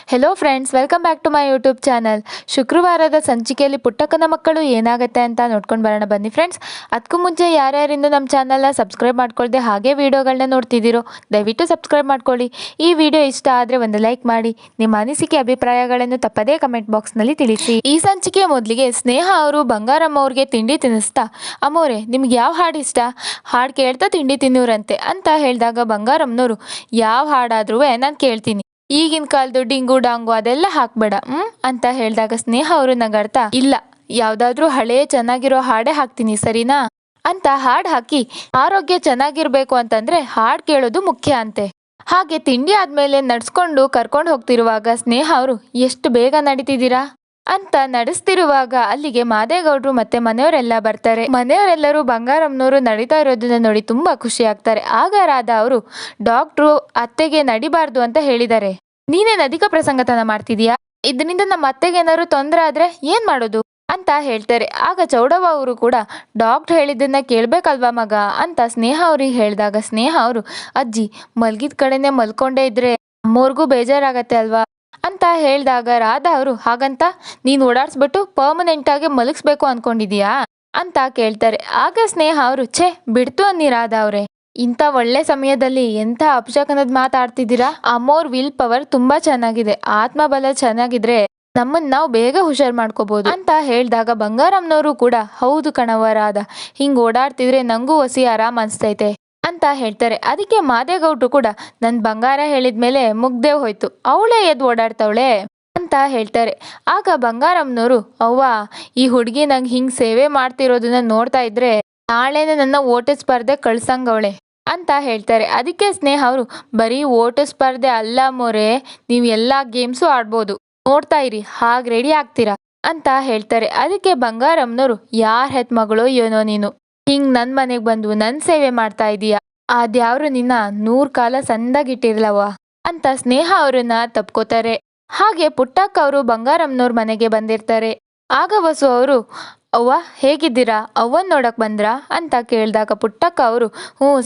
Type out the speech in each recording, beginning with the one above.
Hello friends, welcome back to my YouTube channel. ಶುಕ್ರವಾರದ ಸಂಚಿಕೆಯಲ್ಲಿ ಪುಟ್ಟಕ್ಕನ ಮಕ್ಕಳು ಏನಾಗುತ್ತೆ ಅಂತ ನೋಡ್ಕೊಂಡು ಬರೋಣ ಬನ್ನಿ ಫ್ರೆಂಡ್ಸ್. ಅದಕ್ಕೂ ಮುಂಚೆ ಯಾರ್ಯಾರಿಂದ ನಮ್ಮ ಚಾನಲ್ನ ಸಬ್ಸ್ಕ್ರೈಬ್ ಮಾಡ್ಕೊಳ್ದೆ ಹಾಗೆ ವಿಡಿಯೋಗಳನ್ನ ನೋಡ್ತಿದ್ದೀರೋ ದಯವಿಟ್ಟು ಸಬ್ಸ್ಕ್ರೈಬ್ ಮಾಡ್ಕೊಳ್ಳಿ. ಈ ವಿಡಿಯೋ ಇಷ್ಟ ಆದರೆ ಒಂದು ಲೈಕ್ ಮಾಡಿ, ನಿಮ್ಮ ಅನಿಸಿಕೆ ಅಭಿಪ್ರಾಯಗಳನ್ನು ತಪ್ಪದೇ ಕಮೆಂಟ್ ಬಾಕ್ಸ್ನಲ್ಲಿ ತಿಳಿಸಿ. ಈ ಸಂಚಿಕೆ ಮೊದಲಿಗೆ ಸ್ನೇಹ ಅವರು ಬಂಗಾರಮ್ಮ ಅವ್ರಿಗೆ ತಿಂಡಿ ತಿನ್ನಿಸ್ತಾ, ಅಮ್ಮೋರೆ ನಿಮ್ಗೆ ಯಾವ ಹಾಡು ಇಷ್ಟ, ಹಾಡು ಕೇಳ್ತಾ ತಿಂಡಿ ತಿನ್ನೋರಂತೆ ಅಂತ ಹೇಳಿದಾಗ ಬಂಗಾರಮ್ಮನವರು ಯಾವ ಹಾಡಾದ್ರೂ ನಾನು ಕೇಳ್ತೀನಿ, ಈಗಿನ ಕಾಲದ್ದು ಡಿಂಗು ಡಾಂಗು ಅದೆಲ್ಲ ಹಾಕ್ಬೇಡ ಅಂತ ಹೇಳಿದಾಗ ಸ್ನೇಹ ಅವರು ನಗಾಡ್ತಾ, ಇಲ್ಲ ಯಾವ್ದಾದ್ರೂ ಹಳೇ ಚೆನ್ನಾಗಿರೋ ಹಾಡೇ ಹಾಕ್ತೀನಿ ಸರಿನಾ ಅಂತ ಹಾಡು ಹಾಕಿ, ಆರೋಗ್ಯ ಚೆನ್ನಾಗಿರ್ಬೇಕು ಅಂತಂದ್ರೆ ಹಾಡು ಕೇಳೋದು ಮುಖ್ಯ ಅಂತೆ. ಹಾಗೆ ತಿಂಡಿ ಆದ್ಮೇಲೆ ನಡ್ಸ್ಕೊಂಡು ಕರ್ಕೊಂಡು ಹೋಗ್ತಿರುವಾಗ ಸ್ನೇಹ ಅವರು ಎಷ್ಟು ಬೇಗ ನಡೀತಿದ್ದೀರಾ ಅಂತ ನಡೆಸ್ತಿರುವಾಗ ಅಲ್ಲಿಗೆ ಮಾದೇಗೌಡರು ಮತ್ತೆ ಮನೆಯವರೆಲ್ಲ ಬರ್ತಾರೆ. ಮನೆಯವರೆಲ್ಲರೂ ಬಂಗಾರಮ್ಮನವರು ನಡೀತಾ ಇರೋದನ್ನ ನೋಡಿ ತುಂಬಾ ಖುಷಿ ಆಗ್ತಾರೆ. ಆಗ ರಾಧಾ ಅವರು ಡಾಕ್ಟ್ರು ಅತ್ತೆಗೆ ನಡಿಬಾರ್ದು ಅಂತ ಹೇಳಿದ್ದಾರೆ, ನೀನೇನ್ ಅಧಿಕ ಪ್ರಸಂಗತನ ಮಾಡ್ತಿದೀಯಾ, ಇದರಿಂದ ನಮ್ಮ ಅತ್ತೆಗೆ ಏನಾದ್ರು ತೊಂದರೆ ಆದ್ರೆ ಏನ್ ಮಾಡೋದು ಅಂತ ಹೇಳ್ತಾರೆ. ಆಗ ಚೌಡವ್ವ ಅವರು ಕೂಡ ಡಾಕ್ಟರ್ ಹೇಳಿದ್ದನ್ನ ಕೇಳ್ಬೇಕಲ್ವಾ ಮಗ ಅಂತ ಸ್ನೇಹ ಅವ್ರಿಗೆ ಹೇಳಿದಾಗ ಸ್ನೇಹ ಅವರು, ಅಜ್ಜಿ ಮಲ್ಗಿದ ಕಡೆನೆ ಮಲ್ಕೊಂಡೇ ಇದ್ರೆ ಅಮ್ಮೋರ್ಗೂ ಬೇಜಾರಾಗತ್ತೆ ಅಲ್ವಾ ಅಂತ ಹೇಳಿದಾಗ ರಾಧಾ ಅವರು, ಹಾಗಂತ ನೀನ್ ಓಡಾಡ್ಸ್ಬಿಟ್ಟು ಪರ್ಮನೆಂಟ್ ಆಗಿ ಮಲಗಿಸ್ಬೇಕು ಅನ್ಕೊಂಡಿದೀಯಾ ಅಂತ ಕೇಳ್ತಾರೆ. ಆಗ ಸ್ನೇಹ ಅವರು, ಛೇ ಬಿಡ್ತು ಅನ್ನಿ ರಾಧಾ ಅವ್ರೆ, ಇಂಥ ಒಳ್ಳೆ ಸಮಯದಲ್ಲಿ ಎಂಥ ಅಪಶಕನದ ಮಾತಾಡ್ತಿದ್ದೀರಾ, ಅಮ್ಮೋರ್ ವಿಲ್ ಪವರ್ ತುಂಬಾ ಚೆನ್ನಾಗಿದೆ, ಆತ್ಮಬಲ ಚೆನ್ನಾಗಿದ್ರೆ ನಮ್ಮನ್ನ ನಾವು ಬೇಗ ಹುಷಾರ್ ಮಾಡ್ಕೋಬಹುದು ಅಂತ ಹೇಳಿದಾಗ ಬಂಗಾರಮ್ಮನವರು ಕೂಡ, ಹೌದು ಕಣವ್ವ ರಾಧಾ, ಹಿಂಗ್ ಓಡಾಡ್ತಿದ್ರೆ ನಂಗೂ ಹೊಸಿ ಆರಾಮ್ ಅನ್ಸ್ತೈತೆ ಅಂತ ಹೇಳ್ತಾರೆ. ಅದಕ್ಕೆ ಮಾದೇಗೌಡ್ರು ಕೂಡ, ನನ್ ಬಂಗಾರ ಹೇಳಿದ್ಮೇಲೆ ಮುಗ್ದೇ ಹೋಯ್ತು, ಅವಳೇ ಎದ್ದು ಓಡಾಡ್ತವಳೆ ಅಂತ ಹೇಳ್ತಾರೆ. ಆಗ ಬಂಗಾರಮ್ಮನವರು, ಅವ್ವ ಈ ಹುಡುಗಿ ನಂಗೆ ಹಿಂಗ್ ಸೇವೆ ಮಾಡ್ತಿರೋದನ್ನ ನೋಡ್ತಾ ಇದ್ರೆ ನಾಳೆನೆ ನನ್ನ ಓಟ ಸ್ಪರ್ಧೆ ಕಳ್ಸಂಗವಳೆ ಅಂತ ಹೇಳ್ತಾರೆ. ಅದಕ್ಕೆ ಸ್ನೇಹ ಅವರು, ಬರೀ ಓಟ ಸ್ಪರ್ಧೆ ಅಲ್ಲ ಮೋರೆ, ನೀವು ಎಲ್ಲಾ ಗೇಮ್ಸು ಆಡ್ಬೋದು, ನೋಡ್ತಾ ಇರಿ ಹಾಗೆ ರೆಡಿ ಆಗ್ತೀರಾ ಅಂತ ಹೇಳ್ತಾರೆ. ಅದಕ್ಕೆ ಬಂಗಾರಮ್ಮನವರು, ಯಾರ್ ಹೆತ್ ಮಗಳು ಏನೋ ನೀನು, ಹಿಂಗ್ ನನ್ ಮನೆಗ್ ಬಂದು ನನ್ ಸೇವೆ ಮಾಡ್ತಾ ಇದೀಯಾ, ಅದ್ಯಾವ್ರು ನಿನ್ನ 100 ಕಾಲ ಸಂದಾಗಿಟ್ಟಿರ್ಲವ ಅಂತ ಸ್ನೇಹ ಅವ್ರನ್ನ ತಪ್ಕೋತಾರೆ. ಹಾಗೆ ಪುಟ್ಟಕ್ಕ ಅವರು ಬಂಗಾರಮ್ಮನವ್ರ ಮನೆಗೆ ಬಂದಿರ್ತಾರೆ. ಆಗ ವಸು ಅವರು, ಅವ್ವ ಹೇಗಿದ್ದೀರಾ, ಅವ್ವನ್ ನೋಡಕ್ ಬಂದ್ರಾ ಅಂತ ಕೇಳಿದಾಗ ಪುಟ್ಟಕ್ಕ ಅವರು,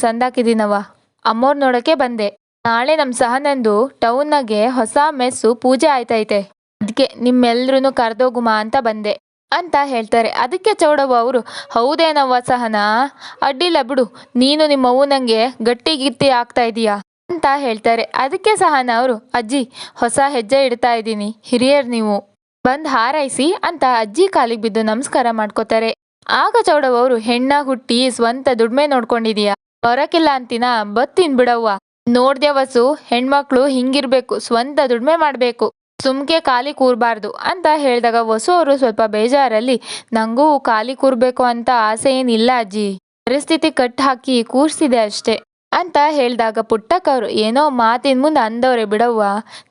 ಸಂದಾಕಿದ್ದೀನವ್ವ, ಅಮ್ಮೋರ್ ನೋಡಕ್ಕೆ ಬಂದೆ, ನಾಳೆ ನಮ್ ಸಹನಂದು ಟೌನ್ನಾಗೆ ಹೊಸ ಮೆಸ್ಸು ಪೂಜೆ ಆಯ್ತೈತೆ, ಅದಕ್ಕೆ ನಿಮ್ಮೆಲ್ರೂ ಕರ್ದೋಗುಮ ಅಂತ ಬಂದೆ ಅಂತ ಹೇಳ್ತಾರೆ. ಅದಕ್ಕೆ ಚೌಡವ್ವ ಅವರು, ಹೌದೇನವ್ವ ಸಹನ, ಅಡ್ಡಿಲ್ಲ ಬಿಡು, ನೀನು ನಿಮ್ಮ ಅವ್ವನಂಗೆ ಗಟ್ಟಿ ಗಿತ್ತಿ ಆಗ್ತಾ ಇದೀಯಾ ಅಂತ ಹೇಳ್ತಾರೆ. ಅದಕ್ಕೆ ಸಹನ ಅವರು, ಅಜ್ಜಿ ಹೊಸ ಹೆಜ್ಜೆ ಇಡ್ತಾ ಇದ್ದೀನಿ, ಹಿರಿಯರ್ ನೀವು ಬಂದ್ ಹಾರೈಸಿ ಅಂತ ಅಜ್ಜಿ ಕಾಲಿಗೆ ಬಿದ್ದು ನಮಸ್ಕಾರ ಮಾಡ್ಕೋತಾರೆ. ಆಗ ಚೌಡವ್ವ ಅವರು, ಹೆಣ್ಣಾಗ್ ಹುಟ್ಟಿ ಸ್ವಂತ ದುಡ್ಮೆ ನೋಡ್ಕೊಂಡಿದೀಯಾ, ಬರಕಿಲ್ಲ ಅಂತಿನ ಬತ್ತೀನ್ ಬಿಡವ್ವ, ನೋಡ್ದ್ಯ ವಸು, ಹೆಣ್ಮಕ್ಳು ಹಿಂಗಿರ್ಬೇಕು, ಸ್ವಂತ ದುಡ್ಮೆ ಮಾಡ್ಬೇಕು, ಸುಮ್ಕೆ ಖಾಲಿ ಕೂರ್ಬಾರ್ದು ಅಂತ ಹೇಳಿದಾಗ ವಸು ಅವರು ಸ್ವಲ್ಪ ಬೇಜಾರಲ್ಲಿ, ನಂಗೂ ಖಾಲಿ ಕೂರ್ಬೇಕು ಅಂತ ಆಸೆ ಏನಿಲ್ಲ ಅಜ್ಜಿ, ಪರಿಸ್ಥಿತಿ ಕಟ್ ಹಾಕಿ ಕೂರ್ಸಿದೆ ಅಷ್ಟೇ ಅಂತ ಹೇಳಿದಾಗ ಪುಟ್ಟಕ್ಕ ಅವರು, ಏನೋ ಮಾತಿನ ಮುಂದೆ ಅಂದವ್ರೆ ಬಿಡವ್ವ,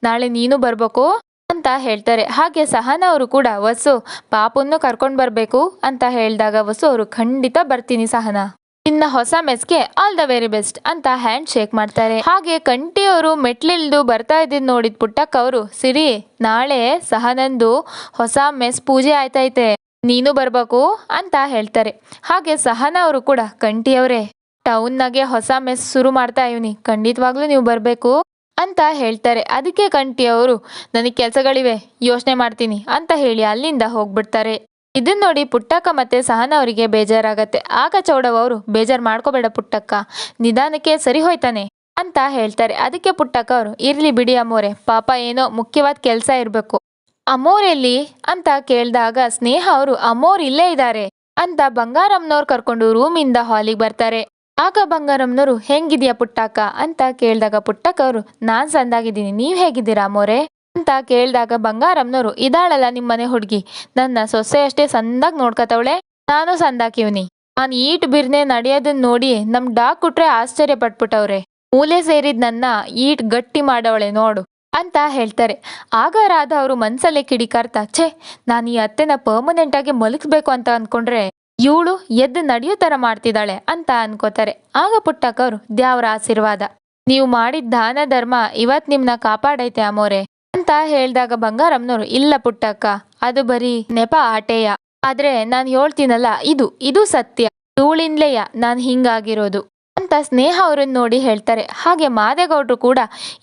ನಾಳೆ ನೀನು ಬರ್ಬೇಕು ಅಂತ ಹೇಳ್ತಾರೆ. ಹಾಗೆ ಸಹನ ಅವರು ಕೂಡ, ವಸು ಪಾಪನ್ನು ಕರ್ಕೊಂಡ್ ಬರ್ಬೇಕು ಅಂತ ಹೇಳಿದಾಗ ವಸು ಅವರು, ಖಂಡಿತ ಬರ್ತೀನಿ ಸಹನ, ಇನ್ನ ಹೊಸ ಮೆಸ್ಗೆ ಆಲ್ ದ ವೆರಿ ಬೆಸ್ಟ್ ಅಂತ ಹ್ಯಾಂಡ್ ಶೇಕ್ ಮಾಡ್ತಾರೆ. ಹಾಗೆ ಕಂಟಿ ಅವರು ಮೆಟ್ಲಿಲ್ದು ಬರ್ತಾ ಇದ್ದಿದ್ ನೋಡಿದ್ ಪುಟ್ಟಕ್ಕ ಅವರು, ಸಿರಿ ನಾಳೆ ಸಹನಂದು ಹೊಸ ಮೆಸ್ ಪೂಜೆ ಆಯ್ತೈತೆ, ನೀನು ಬರ್ಬೇಕು ಅಂತ ಹೇಳ್ತಾರೆ. ಹಾಗೆ ಸಹನ ಅವರು ಕೂಡ, ಕಂಟಿ ಅವರೇ ಟೌನ್ನಾಗೆ ಹೊಸ ಮೆಸ್ ಶುರು ಮಾಡ್ತಾ ಇವನಿ, ಖಂಡಿತವಾಗ್ಲೂ ನೀವು ಬರ್ಬೇಕು ಅಂತ ಹೇಳ್ತಾರೆ. ಅದಕ್ಕೆ ಕಂಟಿ ಅವರು, ನನಗೆ ಕೆಲಸಗಳಿವೆ ಯೋಚನೆ ಮಾಡ್ತೀನಿ ಅಂತ ಹೇಳಿ ಅಲ್ಲಿಂದ ಹೋಗ್ಬಿಡ್ತಾರೆ. ಇದನ್ನ ನೋಡಿ ಪುಟ್ಟಕ್ಕ ಮತ್ತೆ ಸಹನ ಅವರಿಗೆ ಬೇಜಾರಾಗತ್ತೆ. ಆಗ ಚೌಡವ್ವ ಅವರು, ಬೇಜಾರ್ ಮಾಡ್ಕೋಬೇಡ ಪುಟ್ಟಕ್ಕ, ನಿಧಾನಕ್ಕೆ ಸರಿ ಹೋಯ್ತಾನೆ ಅಂತ ಹೇಳ್ತಾರೆ. ಅದಕ್ಕೆ ಪುಟ್ಟಕ್ಕ ಅವರು, ಇರ್ಲಿ ಬಿಡಿ ಅಮ್ಮೋರೆ, ಪಾಪ ಏನೋ ಮುಖ್ಯವಾದ ಕೆಲಸ ಇರ್ಬೇಕು, ಅಮ್ಮೋರೆಲ್ಲಿ ಅಂತ ಕೇಳಿದಾಗ ಸ್ನೇಹ ಅವರು, ಅಮ್ಮೋರ್ ಇಲ್ಲೇ ಇದ್ದಾರೆ ಅಂತ ಬಂಗಾರಮ್ಮನವ್ರು ಕರ್ಕೊಂಡು ರೂಮಿಂದ ಹಾಲಿಗೆ ಬರ್ತಾರೆ. ಆಗ ಬಂಗಾರಮ್ಮನವರು, ಹೆಂಗಿದ್ಯಾ ಪುಟ್ಟಕ್ಕ ಅಂತ ಕೇಳಿದಾಗ ಪುಟ್ಟಕ್ಕ ಅವರು, ನಾನ್ ಸಂದಾಗಿದ್ದೀನಿ, ನೀವ್ ಹೇಗಿದ್ದೀರಾ ಅಮ್ಮೋರೆ ಅಂತ ಕೇಳಿದಾಗ ಬಂಗಾರಮ್ಮನವರು, ಇದಾಳಲ್ಲ ನಿಮ್ಮನೆ ಹುಡುಗಿ, ನನ್ನ ಸೊಸೆ ಅಷ್ಟೇ ಸಂದಾಗ್ ನೋಡ್ಕತವಳೆ, ನಾನು ಸಂದಾಕಿವ್ನಿ, ನಾನು ಈಟ್ ಬಿರ್ನೆ ನಡೆಯೋದನ್ನ ನೋಡಿ ನಮ್ ಡಾಗ್ ಕುಟ್ರೆ ಆಶ್ಚರ್ಯ ಪಟ್ಬಿಟ್ಟವ್ರೆ, ಮೂಲೆ ಸೇರಿದ್ ನನ್ನ ಈಟ್ ಗಟ್ಟಿ ಮಾಡವಳೆ ನೋಡು ಅಂತ ಹೇಳ್ತಾರೆ. ಆಗ ರಾಧಾ ಅವರು ಮನ್ಸಲ್ಲೇ ಕಿಡಿಕಾರ್ತಾ, ಛೇ ನಾನು ಈ ಅತ್ತೆನ ಪರ್ಮನೆಂಟ್ ಆಗಿ ಮಲಗಿಸ್ಬೇಕು ಅಂತ ಅನ್ಕೊಂಡ್ರೆ ಇವಳು ಎದ್ದು ನಡೆಯೋ ತರ ಮಾಡ್ತಿದ್ದಾಳೆ ಅಂತ ಅನ್ಕೋತಾರೆ. ಆಗ ಪುಟ್ಟಕ್ಕ ಅವರು, ದ್ಯಾವ್ರ ಆಶೀರ್ವಾದ, ನೀವು ಮಾಡಿದ ದಾನ ಧರ್ಮ ಇವತ್ ನಿಮ್ನ ಕಾಪಾಡೈತೆ ಅಮ್ಮೋರೆ ಅಂತ ಹೇಳಿದಾಗ ಬಂಗಾರಮ್ಮನವರು, ಇಲ್ಲ ಪುಟ್ಟಕ್ಕ, ಅದು ಬರೀ ನೆಪ ಆಟೆಯ, ಆದ್ರೆ ನಾನ್ ಹೇಳ್ತೀನಲ್ಲ ಇದು ಇದು ಸತ್ಯ, ಧೂಳಿನ್ಲೆಯ ನಾನ್ ಹಿಂಗಾಗಿರೋದು ಅಂತ ಸ್ನೇಹ ಅವ್ರನ್ನ ನೋಡಿ ಹೇಳ್ತಾರೆ. ಹಾಗೆ ಮಾದೇಗೌಡರು ಕೂಡ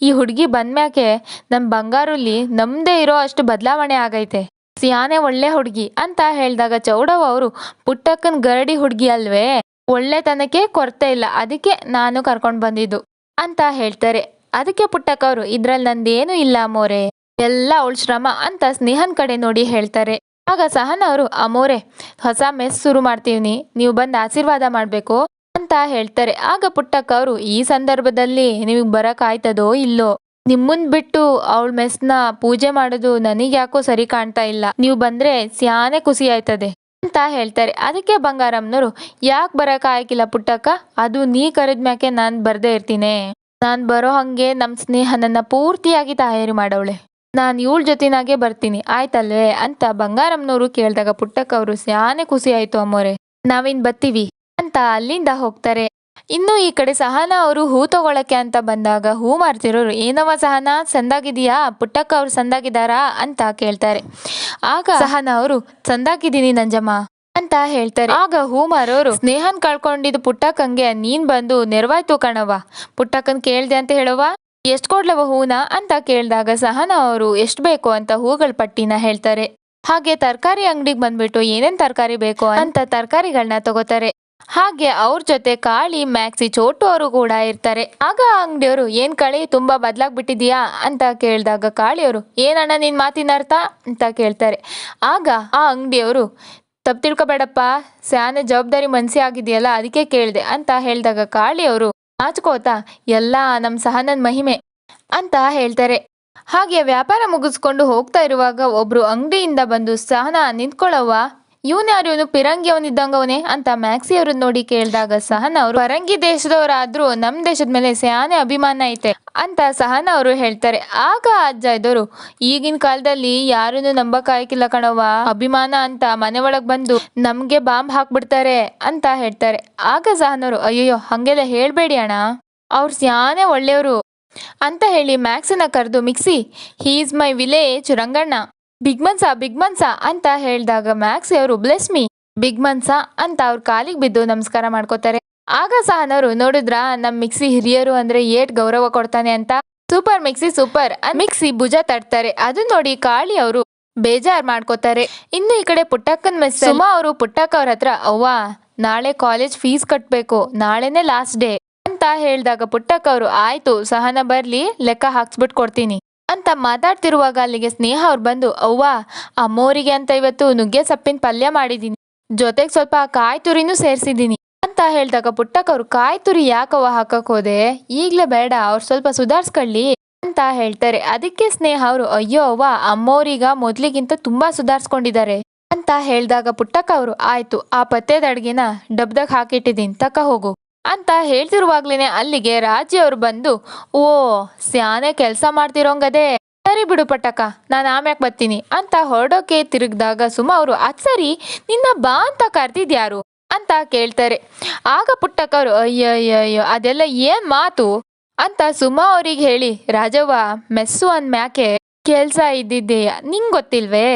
ಈ ಹುಡುಗಿ ಬಂದ್ಮ್ಯಾಕೆ ನಮ್ಮ ಬಂಗಾರಲ್ಲಿ ನಮ್ದೇ ಇರೋ ಅಷ್ಟು ಬದಲಾವಣೆ ಆಗೈತೆ, ಸಿಯಾನೆ ಒಳ್ಳೆ ಹುಡುಗಿ ಅಂತ ಹೇಳಿದಾಗ ಚೌಡವ್ವ ಅವರು ಪುಟ್ಟಕ್ಕನ್ ಗರಡಿ ಹುಡುಗಿ ಅಲ್ವೇ, ಒಳ್ಳೆತನಕ್ಕೆ ಕೊರತೆ ಇಲ್ಲ, ಅದಕ್ಕೆ ನಾನು ಕರ್ಕೊಂಡು ಬಂದಿದ್ದು ಅಂತ ಹೇಳ್ತಾರೆ. ಅದಕ್ಕೆ ಪುಟ್ಟಕ್ಕ ಅವರು ಇದ್ರಲ್ಲಿ ನಂದೇನು ಇಲ್ಲ ಅಮ್ಮೋರೆ, ಎಲ್ಲ ಅವಳ ಶ್ರಮ ಅಂತ ಸ್ನೇಹನ್ ಕಡೆ ನೋಡಿ ಹೇಳ್ತಾರೆ. ಆಗ ಸಹನ ಅವರು ಅಮ್ಮೋರೆ ಹೊಸ ಮೆಸ್ ಶುರು ಮಾಡ್ತೀವಿ, ನೀವು ಬಂದು ಆಶೀರ್ವಾದ ಮಾಡ್ಬೇಕು ಅಂತ ಹೇಳ್ತಾರೆ. ಆಗ ಪುಟ್ಟಕ್ಕ ಅವರು ಈ ಸಂದರ್ಭದಲ್ಲಿ ನಿಮಗೆ ಬರಕ್ ಆಯ್ತದೋ ಇಲ್ಲೋ, ನಿಮ್ಮನ್ ಬಿಟ್ಟು ಅವಳ ಮೆಸ್ನ ಪೂಜೆ ಮಾಡೋದು ನನಗ್ ಯಾಕೋ ಸರಿ ಕಾಣ್ತಾ ಇಲ್ಲ, ನೀವು ಬಂದ್ರೆ ಸ್ಯಾನೆ ಖುಷಿ ಆಯ್ತದೆ ಅಂತ ಹೇಳ್ತಾರೆ. ಅದಕ್ಕೆ ಬಂಗಾರಮ್ಮನವರು ಯಾಕೆ ಬರಕ್ ಆಯ್ಕಿಲ್ಲ ಪುಟ್ಟಕ್ಕ, ಅದು ನೀ ಕರೆದ್ಮ್ಯಾಕೆ ನಾನ್ ಬರ್ದೇ ಇರ್ತೀನಿ, ನಾನ್ ಬರೋ ಹಂಗೆ ನಮ್ ಸ್ನೇಹ ನನ್ನ ಪೂರ್ತಿಯಾಗಿ ತಯಾರಿ ಮಾಡವಳೆ, ನಾನ್ ಇವಳ ಜೊತೆನಾಗೆ ಬರ್ತೀನಿ ಆಯ್ತಲ್ವೇ ಅಂತ ಬಂಗಾರಮ್ಮನವರು ಕೇಳಿದಾಗ ಪುಟ್ಟಕ್ಕ ಅವರು ಸ್ಯಾನೆ ಖುಷಿ ಆಯ್ತು ಅಮ್ಮೋರೆ, ನಾವಿನ್ ಬತ್ತೀವಿ ಅಂತ ಅಲ್ಲಿಂದ ಹೋಗ್ತಾರೆ. ಇನ್ನು ಈ ಕಡೆ ಸಹನಾ ಅವರು ಹೂ ತಗೊಳಕ್ಕೆ ಅಂತ ಬಂದಾಗ ಹೂ ಮಾರ್ತಿರೋರು ಏನವ ಸಹನಾ ಸಂದಾಗಿದೀಯಾ, ಪುಟ್ಟಕ್ಕ ಅವ್ರು ಸಂದಾಗಿದ್ದಾರಾ ಅಂತ ಕೇಳ್ತಾರೆ. ಆಗ ಸಹನಾ ಅವರು ಸಂದಾಗಿದ್ದೀನಿ ನಂಜಮ್ಮ ಅಂತ ಹೇಳ್ತಾರೆ. ಆಗ ಹೂ ಮಾರೋರು ಸ್ನೇಹನ್ ಕಳ್ಕೊಂಡಿದ್ದು ಪುಟ್ಟಕ್ಕಂಗೆ ನೀನ್ ಬಂದು ನೆರವಾಯ್ತು ಕಣವ, ಪುಟ್ಟಕ್ಕನ್ ಕೇಳ್ದೆ ಅಂತ ಹೇಳವ, ಎಷ್ಟ್ ಕೊಡ್ಲವ ಹೂನ ಅಂತ ಕೇಳಿದಾಗ ಸಹನಾ ಅವರು ಎಷ್ಟ್ ಬೇಕು ಅಂತ ಹೂಗಳ ಪಟ್ಟಿನ ಹೇಳ್ತಾರೆ. ಹಾಗೆ ತರಕಾರಿ ಅಂಗಡಿಗೆ ಬಂದ್ಬಿಟ್ಟು ಏನೇನ್ ತರಕಾರಿ ಬೇಕು ಅಂತ ತರಕಾರಿಗಳನ್ನ ತಗೋತಾರೆ. ಹಾಗೆ ಅವ್ರ ಜೊತೆ ಕಾಳಿ ಮ್ಯಾಕ್ಸಿ ಚೋಟು ಅವರು ಕೂಡ ಇರ್ತಾರೆ. ಆಗ ಅಂಗಡಿಯವರು ಏನ್ ಕಳಿ ತುಂಬಾ ಬದ್ಲಾಗ್ಬಿಟ್ಟಿದ್ಯಾ ಅಂತ ಕೇಳಿದಾಗ ಕಾಳಿಯವರು ಏನಣ್ಣ ನಿನ್ ಮಾತಿನ ಅರ್ಥ ಅಂತ ಕೇಳ್ತಾರೆ. ಆಗ ಆ ಅಂಗಡಿಯವರು ತಪ್ಪು ತಿಳ್ಕೊಬೇಡಪ್ಪ, ಸ್ಯಾನೆ ಜವಾಬ್ದಾರಿ ಮನ್ಸಿ ಆಗಿದೆಯಲ್ಲ ಅದಕ್ಕೆ ಕೇಳ್ದೆ ಅಂತ ಹೇಳಿದಾಗ ಕಾಳಿಯವರು ನಾಚ್ಕೋತಾ ಎಲ್ಲ ನಮ್ ಸಹನನ್ ಮಹಿಮೆ ಅಂತ ಹೇಳ್ತಾರೆ. ಹಾಗೆ ವ್ಯಾಪಾರ ಮುಗಿಸ್ಕೊಂಡು ಹೋಗ್ತಾ ಇರುವಾಗ ಒಬ್ರು ಅಂಗಡಿಯಿಂದ ಬಂದು ಸಹನಾ ನಿಂತ್ಕೊಳ್ಳವ್ವ, ಇವನ್ ಯಾರು, ಇವನು ಪಿರಂಗಿ ಅವನಿದ್ದಂಗವನೇ ಅಂತ ಮ್ಯಾಕ್ಸಿ ಅವ್ರನ್ನ ನೋಡಿ ಕೇಳಿದಾಗ ಸಹನಾ ಅವರು ಪರಂಗಿ ದೇಶದವರಾದ್ರೂ ನಮ್ ದೇಶದ ಮೇಲೆ ಸ್ಯಾನೆ ಅಭಿಮಾನ ಐತೆ ಅಂತ ಸಹನಾ ಅವರು ಹೇಳ್ತಾರೆ. ಆಗ ಅಜ್ಜ ಇದ್ದವರು ಈಗಿನ ಕಾಲದಲ್ಲಿ ಯಾರನ್ನು ನಂಬಕಾಯ್ಕಿಲ್ಲ ಕಣವ್ವ, ಅಭಿಮಾನ ಅಂತ ಮನೆ ಒಳಗ್ ಬಂದು ನಮ್ಗೆ ಬಾಂಬ್ ಹಾಕ್ಬಿಡ್ತಾರೆ ಅಂತ ಹೇಳ್ತಾರೆ. ಆಗ ಸಹನವರು ಅಯ್ಯಯ್ಯೋ ಹಂಗೆಲ್ಲ ಹೇಳ್ಬೇಡಿ ಅಣ್ಣ, ಅವ್ರು ಸ್ಯಾನೆ ಒಳ್ಳೆಯವರು ಅಂತ ಹೇಳಿ ಮ್ಯಾಕ್ಸನ್ನ ಕರೆದು ಮಿಕ್ಸಿ he's my village Ranganna big ಮನ್ಸ ಅಂತ ಹೇಳಿದಾಗ ಮ್ಯಾಕ್ಸಿ ಅವರು ಬ್ಲೆಸ್ ಮೀ ಬಿಗ್ ಮನ್ಸ ಅಂತ ಅವ್ರ ಕಾಲಿಗೆ ಬಿದ್ದು ನಮಸ್ಕಾರ ಮಾಡ್ಕೋತಾರೆ. ಆಗ ಸಹನವರು ನೋಡಿದ್ರ ನಮ್ ಮಿಕ್ಸಿ ಹಿರಿಯರು ಅಂದ್ರೆ ಏಟ್ ಗೌರವ ಕೊಡ್ತಾನೆ ಅಂತ, ಸೂಪರ್ ಮಿಕ್ಸಿ ಸೂಪರ್ ಮಿಕ್ಸಿ ಭುಜ ತಟ್ತಾರೆ. ಅದು ನೋಡಿ ಕಾಳಿ ಅವರು ಬೇಜಾರ್ ಮಾಡ್ಕೋತಾರೆ. ಇನ್ನು ಈ ಕಡೆ ಪುಟ್ಟಕ್ಕನ್ ಮೆಸ್ ಸುಮಾ ಅವರು ಪುಟ್ಟಕ್ಕ ಅವ್ರ ಹತ್ರ ಅವ್ವ ನಾಳೆ ಕಾಲೇಜ್ ಫೀಸ್ ಕಟ್ಬೇಕು, ನಾಳೆನೆ ಲಾಸ್ಟ್ ಡೇ ಅಂತ ಹೇಳಿದಾಗ ಪುಟ್ಟಕ್ಕ ಅವರು ಆಯ್ತು ಸಹನ ಬರ್ಲಿ ಲೆಕ್ಕ ಹಾಕ್ಸ್ಬಿಟ್ ಕೊಡ್ತೀನಿ ಅಂತ ಮಾತಾಡ್ತಿರುವಾಗ ಅಲ್ಲಿಗೆ ಸ್ನೇಹ ಅವ್ರು ಬಂದು ಅವ್ವ ಅಮ್ಮೋರಿಗೆ ಅಂತ ಇವತ್ತು ನುಗ್ಗೆ ಸೊಪ್ಪಿನ ಪಲ್ಯ ಮಾಡಿದೀನಿ, ಜೊತೆಗೆ ಸ್ವಲ್ಪ ಕಾಯಿ ತುರಿನೂ ಸೇರ್ಸಿದೀನಿ ಅಂತ ಹೇಳಿದಾಗ ಪುಟ್ಟಕ್ಕ ಅವರು ಕಾಯಿ ತುರಿ ಯಾಕವ್ವ ಹಾಕಕ್ ಹೋದೆ, ಈಗ್ಲೇ ಬೇಡ ಅವ್ರು ಸ್ವಲ್ಪ ಸುಧಾರ್ಸ್ಕೊಳ್ಳಿ ಅಂತ ಹೇಳ್ತಾರೆ. ಅದಕ್ಕೆ ಸ್ನೇಹ ಅವರು ಅಯ್ಯೋ ಅವ್ವ ಅಮ್ಮೋರೀಗ ಮೊದ್ಲಿಗಿಂತ ತುಂಬಾ ಸುಧಾರ್ಸ್ಕೊಂಡಿದ್ದಾರೆ ಅಂತ ಹೇಳಿದಾಗ ಪುಟ್ಟಕ್ಕ ಅವರು ಆಯ್ತು ಆ ಪತ್ಯದ ಅಡ್ಗೆನ ಡಬ್ದಾಗ ಹಾಕಿಟ್ಟಿದ್ದೀನಿ ತಕ ಹೋಗು ಅಂತ ಹೇಳ್ತಿರುವಾಗ್ಲೇನೆ ಅಲ್ಲಿಗೆ ರಾಜಿ ಅವ್ರು ಬಂದು ಓ ಸ್ಯಾನೆ ಕೆಲ್ಸ ಮಾಡ್ತಿರೋಂಗದೆ, ಸರಿ ಬಿಡು ಪಟ್ಟಕ್ಕ ನಾನು ಆಮ್ಯಾಕ್ ಬರ್ತೀನಿ ಅಂತ ಹೊರಡೋಕೆ ತಿರುಗ್ದಾಗ ಸುಮಾ ಅವರು ಅದ್ ಸರಿ ನಿನ್ನ ಬಾ ಅಂತ ಕರ್ತಿದ್ಯಾರು ಅಂತ ಕೇಳ್ತಾರೆ. ಆಗ ಪುಟ್ಟಕ್ಕ ಅವರು ಅಯ್ಯಯ್ಯಯ್ಯೋ ಅದೆಲ್ಲ ಏನ್ ಮಾತು ಅಂತ ಸುಮಾ ಅವ್ರಿಗೆ ಹೇಳಿ ರಾಜವ್ವ ಮೆಸ್ಸು ಅಂದ್ಮ್ಯಾಕೆ ಕೆಲ್ಸ ಇದ್ದಿದ್ದೇಯ ನಿಂಗ್ ಗೊತ್ತಿಲ್ವೇ,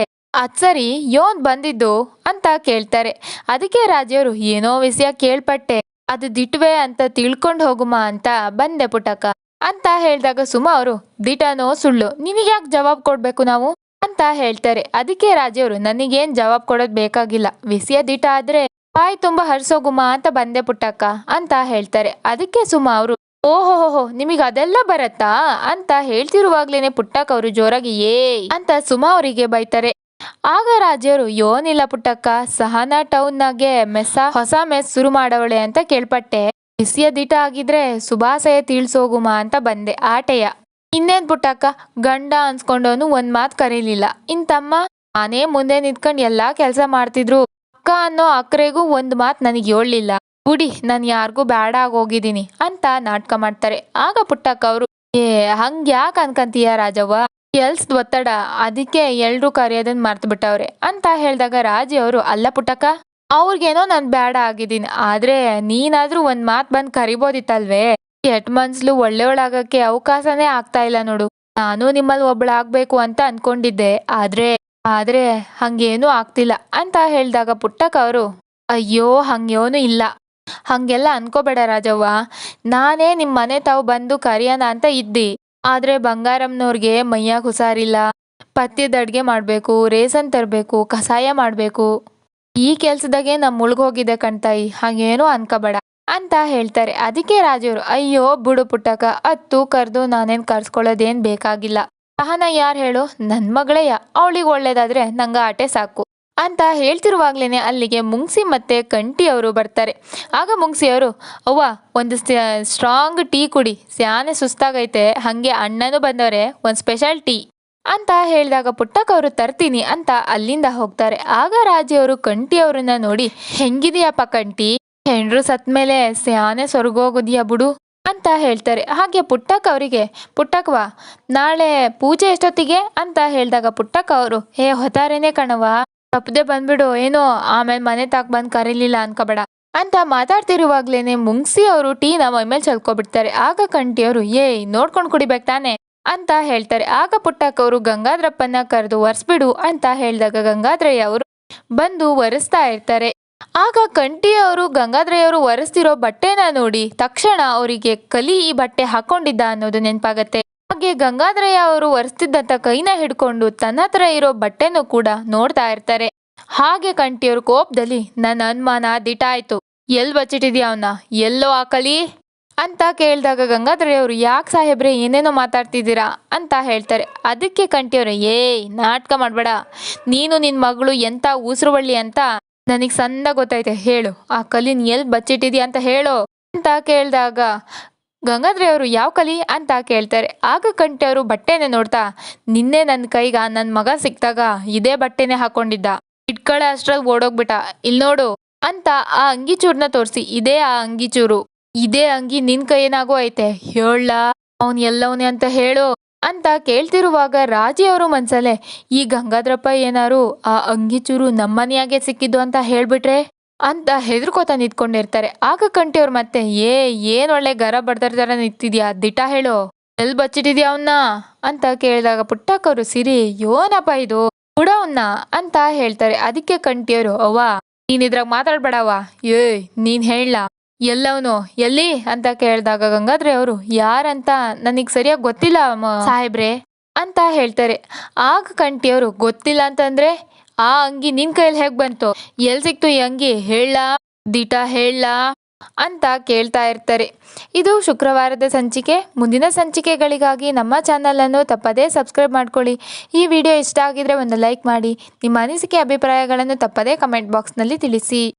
ಅದ್ ಸರಿ ಯೋನ್ ಬಂದಿದ್ದು ಅಂತ ಕೇಳ್ತಾರೆ. ಅದಕ್ಕೆ ರಾಜಿಯವರು ಏನೋ ವಿಷಯ ಕೇಳ್ಪಟ್ಟೆ, ಅದು ದಿಟ್ವೆ ಅಂತ ತಿಳ್ಕೊಂಡ್ ಹೋಗುಮ ಅಂತ ಬಂದೆ ಪುಟ್ಟಕ್ಕ ಅಂತ ಹೇಳಿದಾಗ ಸುಮಾ ಅವರು ದಿಟನೋ ಸುಳ್ಳು ನಿನಗ್ಯಾಕೆ ಜವಾಬ್ ಕೊಡ್ಬೇಕು ನಾವು ಅಂತ ಹೇಳ್ತಾರೆ. ಅದಕ್ಕೆ ರಾಜಿಯವರು ನನಗೇನ್ ಜವಾಬ್ ಕೊಡೋದ್ ಬೇಕಾಗಿಲ್ಲ, ವಿಷಯ ದಿಟ ಆದ್ರೆ ಬಾಯಿ ತುಂಬಾ ಹರ್ಸೋಗುಮ ಅಂತ ಬಂದೆ ಪುಟ್ಟಕ್ಕ ಅಂತ ಹೇಳ್ತಾರೆ. ಅದಕ್ಕೆ ಸುಮಾ ಅವರು ಓಹೋಹೋ ನಿಮಗ್ ಅದೆಲ್ಲ ಬರತ್ತಾ ಅಂತ ಹೇಳ್ತಿರುವಾಗ್ಲೇನೆ ಪುಟ್ಟಕ್ಕ ಅವರು ಜೋರಾಗಿ ಏ ಅಂತ ಸುಮಾ ಅವರಿಗೆ ಬೈತಾರೆ. ಆಗ ರಾಜಿಯವರು ಯೋನಿಲ್ಲ ಪುಟ್ಟಕ್ಕ ಸಹನಾ ಟೌನ್ನಾಗೆ ಹೊಸ ಮೆಸ್ ಶುರು ಮಾಡವಳೆ ಅಂತ ಕೇಳ್ಪಟ್ಟೆ, ಬಿಸಿಯ ದಿಟ ಆಗಿದ್ರೆ ಸುಭಾಸಯ ತಿಳ್ಸೋಗುಮ ಅಂತ ಬಂದೆ ಆಟೆಯ. ಇನ್ನೇನ್ ಪುಟ್ಟಕ್ಕ ಗಂಡ ಅನ್ಸ್ಕೊಂಡವನು ಒಂದ್ ಮಾತ್ ಕರೀಲಿಲ್ಲ, ಇನ್ ತಮ್ಮ ನಾನೇ ಮುಂದೆ ನಿಂತ್ಕೊಂಡ್ ಎಲ್ಲಾ ಕೆಲ್ಸ ಮಾಡ್ತಿದ್ರು, ಅಕ್ಕ ಅನ್ನೋ ಅಕ್ರೆಗೂ ಒಂದ್ ಮಾತ್ ನನಗ್ ಹೇಳ್ಲಿಲ್ಲ, ಬುಡಿ ನಾನ್ ಯಾರಿಗೂ ಬೇಡ ಆಗೋಗಿದ್ದೀನಿ ಅಂತ ನಾಟಕ ಮಾಡ್ತಾರೆ. ಆಗ ಪುಟ್ಟಕ್ಕ ಅವರು ಏ ಹಂಗ್ ಯಾಕೆ ಅನ್ಕಂತೀಯ ರಾಜವ್ವ, ಕೆಲ್ಸದ ಒತ್ತಡ ಅದಕ್ಕೆ ಎಲ್ರೂ ಕರೆಯೋದನ್ನ ಮರ್ತು ಬಿಟ್ಟವ್ರೆ ಅಂತ ಹೇಳಿದಾಗ ರಾಜಿ ಅವರು ಅಲ್ಲ ಪುಟ್ಟಕ್ಕ ಅವ್ರಿಗೇನೋ ನಾನ್ ಬೇಡ ಆಗಿದ್ದೀನಿ, ಆದ್ರೆ ನೀನಾದ್ರೂ ಒಂದ್ ಮಾತ್ ಬಂದ್ ಕರಿಬೋದಿತ್ತಲ್ವೇ, ಕೆಟ್ಟ ಮನ್ಸ್ಲು ಒಳ್ಳೆಯವಳಾಗಕ್ಕೆ ಅವಕಾಶನೇ ಆಗ್ತಾ ಇಲ್ಲ ನೋಡು, ನಾನು ನಿಮ್ಮಲ್ಲಿ ಒಬ್ಳಾಗ್ಬೇಕು ಅಂತ ಅನ್ಕೊಂಡಿದ್ದೆ, ಆದ್ರೆ ಹಂಗೇನೂ ಆಗ್ತಿಲ್ಲ ಅಂತ ಹೇಳಿದಾಗ ಪುಟ್ಟಕ್ಕ ಅವರು ಅಯ್ಯೋ ಹಂಗೇನೂ ಇಲ್ಲ, ಹಂಗೆಲ್ಲ ಅನ್ಕೋಬೇಡ ರಾಜವ್ವ. ನಾನೇ ನಿಮ್ಮ ಮನೆ ತಾವು ಬಂದು ಕರಿಯೋಣ ಅಂತ ಇದ್ದಿ. ಆದ್ರೆ ಬಂಗಾರಮ್ಮನವ್ರಿಗೆ ಮೈಯಾಗ ಹುಷಾರಿಲ್ಲ. ಪಥ್ಯದ ಅಡ್ಗೆ ಮಾಡ್ಬೇಕು, ರೇಸನ್ ತರಬೇಕು, ಕಷಾಯ ಮಾಡ್ಬೇಕು. ಈ ಕೆಲ್ಸದಾಗೆ ನಮ್ ಮುಳುಗೋಗಿದೆ ಕಣ್ತಾಯಿ, ಹಾಗೇನೋ ಅನ್ಕೋಬೇಡ ಅಂತ ಹೇಳ್ತಾರೆ. ಅದಕ್ಕೆ ರಾಜವ್ರು, ಅಯ್ಯೋ ಬಿಡು ಪುಟ್ಟಕ್ಕ, ಅತ್ತು ಕರ್ದು ನಾನೇನ್ ಕರ್ಸ್ಕೊಳ್ಳೋದೇನ್ ಬೇಕಾಗಿಲ್ಲ. ಸಹನ ಯಾರು ಹೇಳು, ನನ್ ಮಗಳಯ್ಯ, ಅವಳಿಗೆ ಒಳ್ಳೇದಾದ್ರೆ ನಂಗ ಆಟೆ ಸಾಕು ಅಂತ ಹೇಳ್ತಿರುವಾಗ್ಲೇನೆ ಅಲ್ಲಿಗೆ ಮುಂಗ್ಸಿ ಮತ್ತೆ ಕಂಟಿ ಅವರು ಬರ್ತಾರೆ. ಆಗ ಮುಂಗ್ಸಿ ಅವರು, ಅವ್ವ ಒಂದು ಸ್ಟ್ರಾಂಗ್ ಟೀ ಕುಡಿ, ಸ್ಯಾನೆ ಸುಸ್ತಾಗೈತೆ, ಹಂಗೆ ಅಣ್ಣನೂ ಬಂದವ್ರೆ, ಒಂದ್ ಸ್ಪೆಷಲ್ ಟೀ ಅಂತ ಹೇಳಿದಾಗ ಪುಟ್ಟಕ್ಕ ಅವರು ತರ್ತೀನಿ ಅಂತ ಅಲ್ಲಿಂದ ಹೋಗ್ತಾರೆ. ಆಗ ರಾಜಿಯವರು ಕಂಟಿ ಅವ್ರನ್ನ ನೋಡಿ, ಹೆಂಗಿದೀಯಪ್ಪ ಕಂಟಿ, ಹೆಂಡ್ರು ಸತ್ಮೇಲೆ ಸ್ಯಾನೆ ಸ್ವರ್ಗೋಗಿದ್ಯಾ ಬಿಡು ಅಂತ ಹೇಳ್ತಾರೆ. ಹಾಗೆ ಪುಟ್ಟಕ್ಕ ಅವರಿಗೆ, ಪುಟ್ಟಕ್ಕವಾ ನಾಳೆ ಪೂಜೆ ಎಷ್ಟೊತ್ತಿಗೆ ಅಂತ ಹೇಳಿದಾಗ ಪುಟ್ಟಕ್ಕ ಅವರು, ಹೊತಾರೇನೆ ಕಣವ, ತಪ್ಪದೆ ಬಂದ್ಬಿಡು, ಏನೋ ಆಮೇಲೆ ಮನೆ ತಾಕ್ ಬಂದ್ ಕರೀಲಿಲ್ಲ ಅನ್ಕೋಬೇಡ ಅಂತ ಮಾತಾಡ್ತಿರುವಾಗ್ಲೇನೆ ಮುಂಗ್ಸಿ ಅವರು ಟೀನ ಮೈಮೇಲೆ ಚಲ್ಕೊಬಿಡ್ತಾರೆ. ಆಗ ಕಂಟಿ ಅವರು, ನೋಡ್ಕೊಂಡ್ ಕುಡಿಬೇಕು ತಾನೆ ಅಂತ ಹೇಳ್ತಾರೆ. ಆಗ ಪುಟ್ಟಕ್ಕ ಅವರು ಗಂಗಾಧರಪ್ಪನ ಕರೆದು ಒರೆಸ್ಬಿಡು ಅಂತ ಹೇಳಿದಾಗ ಗಂಗಾಧರಯ್ಯ ಅವರು ಬಂದು ಒರೆಸ್ತಾ ಇರ್ತಾರೆ. ಆಗ ಕಂಟಿ ಅವರು ಗಂಗಾಧರಯ್ಯ ಅವರು ಒರೆಸ್ತಿರೋ ಬಟ್ಟೆನ ನೋಡಿ ತಕ್ಷಣ ಅವರಿಗೆ ಕಲಿ ಈ ಬಟ್ಟೆ ಹಾಕೊಂಡಿದ್ದ ಅನ್ನೋದು ನೆನಪಾಗತ್ತೆ. ಹಾಗೆ ಗಂಗಾಧರಯ್ಯ ಅವರು ಒರೆಸ್ತಿದ್ದಂತ ಕೈನ ಹಿಡ್ಕೊಂಡು ತನ್ನ ಹತ್ರ ಇರೋ ಬಟ್ಟೆನೂ ಕೂಡ ನೋಡ್ತಾ ಇರ್ತಾರೆ. ಹಾಗೆ ಕಂಟಿಯವರು ಕೋಪದಲ್ಲಿ, ನನ್ನ ಅನುಮಾನ ದಿಟ ಆಯ್ತು, ಎಲ್ ಬಚ್ಚಿಟ್ಟಿದ್ಯಾ ಅವನ್ನ, ಎಲ್ಲೋ ಹಾಕಲಿ ಅಂತ ಕೇಳಿದಾಗ ಗಂಗಾಧರಯ್ಯ ಅವರು, ಯಾಕೆ ಸಾಹೇಬ್ರೆ ಏನೇನೋ ಮಾತಾಡ್ತಿದ್ದೀರಾ ಅಂತ ಹೇಳ್ತಾರೆ. ಅದಕ್ಕೆ ಕಂಟಿಯವ್ರೆ, ನಾಟಕ ಮಾಡಬೇಡ, ನೀನು ನಿನ್ನ ಮಗಳು ಎಂಥ ಉಸಿರುವಳ್ಳಿ ಅಂತ ನನಗೆ ಸಂದ ಗೊತ್ತೈತೆ, ಹೇಳು ಆ ಕಲಿನ ಎಲ್ಲಿ ಬಚ್ಚಿಟ್ಟಿದ್ಯಾ ಅಂತ ಹೇಳು ಅಂತ ಕೇಳಿದಾಗ ಗಂಗಾಧರಯ್ಯ ಅವರು, ಯಾವ ಕಲಿ ಅಂತ ಕೇಳ್ತಾರೆ. ಆಗ ಕಂಟಿಯವರು ಬಟ್ಟೆನೆ ನೋಡ್ತಾ, ನಿನ್ನೆ ನನ್ನ ಕೈಗ ನನ್ನ ಮಗ ಸಿಕ್ತಾಗ ಇದೇ ಬಟ್ಟೆನೆ ಹಾಕೊಂಡಿದ್ದ, ಇಟ್ಕಳ ಅಷ್ಟ್ರಲ್ಲಿ ಓಡೋಗ್ಬಿಟ್ಟ, ಇಲ್ಲಿ ನೋಡು ಅಂತ ಆ ಅಂಗಿಚೂರ್ನ ತೋರಿಸಿ, ಇದೇ ಆ ಅಂಗಿಚೂರು, ಇದೇ ಅಂಗಿ ನಿನ್ ಕೈಯೇನಾಗೂ ಐತೆ, ಹೇಳ ಅವನ್ ಎಲ್ಲವನೇ ಅಂತ ಹೇಳು ಅಂತ ಕೇಳ್ತಿರುವಾಗ ರಾಜಿ ಅವರು ಮನ್ಸಲ್ಲೇ, ಈ ಗಂಗಾಧರಪ್ಪ ಏನಾರು ಆ ಅಂಗಿಚೂರು ನಮ್ಮನೆಯಾಗೆ ಸಿಕ್ಕಿದ್ದು ಅಂತ ಹೇಳ್ಬಿಟ್ರೆ ಅಂತ ಹೆದರ್ಕೋತ ನಿಂತ್ಕೊಂಡಿರ್ತಾರೆ. ಆಗ ಕಂಟಿಯವ್ರು ಮತ್ತೆ, ಏನ್ ಒಳ್ಳೆ ಗರ ಬಡ್ದರ ನಿಂತಿದ್ಯಾ, ದಿಟ ಹೇಳು, ಎಲ್ ಬಚ್ಚಿಟ್ಟಿದ್ಯಾ ಅವನ್ನ ಅಂತ ಕೇಳಿದಾಗ ಪುಟ್ಟಕ್ಕವರು, ಸಿರಿ ಯೋನಪ್ಪ ಇದು, ಬಿಡವನ್ನ ಅಂತ ಹೇಳ್ತಾರೆ. ಅದಕ್ಕೆ ಕಂಟಿಯವರು, ಅವ್ವ ನೀನ್ ಇದ್ರಾಗ ಮಾತಾಡ್ಬೇಡವ್ವ, ನೀನ್ ಹೇಳ ಎಲ್ಲವನು ಎಲ್ಲಿ ಅಂತ ಕೇಳಿದಾಗ ಗಂಗಾಧರಯ್ಯ ಅವರು, ಯಾರಂತ ನನಗ್ ಸರಿಯಾಗಿ ಗೊತ್ತಿಲ್ಲ ಸಾಹೇಬ್ರೆ ಅಂತ ಹೇಳ್ತಾರೆ. ಆಗ ಕಂಟಿಯವರು, ಗೊತ್ತಿಲ್ಲ ಅಂತಂದ್ರೆ ಆ ಅಂಗಿ ನಿನ್ ಕೈಯಲ್ಲಿ ಹೇಗ್ ಬಂತು, ಎಲ್ ಸಿಕ್ತು ಈ ಅಂಗಿ, ಹೇಳ ದಿಟ ಹೇಳ ಅಂತ ಕೇಳ್ತಾ ಇರ್ತಾರೆ. ಇದು ಶುಕ್ರವಾರದ ಸಂಚಿಕೆ. ಮುಂದಿನ ಸಂಚಿಕೆಗಳಿಗಾಗಿ ನಮ್ಮ ಚಾನಲನ್ನು ತಪ್ಪದೇ ಸಬ್ಸ್ಕ್ರೈಬ್ ಮಾಡ್ಕೊಳ್ಳಿ. ಈ ವಿಡಿಯೋ ಇಷ್ಟ ಆಗಿದ್ರೆ ಒಂದು ಲೈಕ್ ಮಾಡಿ. ನಿಮ್ಮ ಅನಿಸಿಕೆ ಅಭಿಪ್ರಾಯಗಳನ್ನು ತಪ್ಪದೇ ಕಮೆಂಟ್ ಬಾಕ್ಸ್ನಲ್ಲಿ ತಿಳಿಸಿ.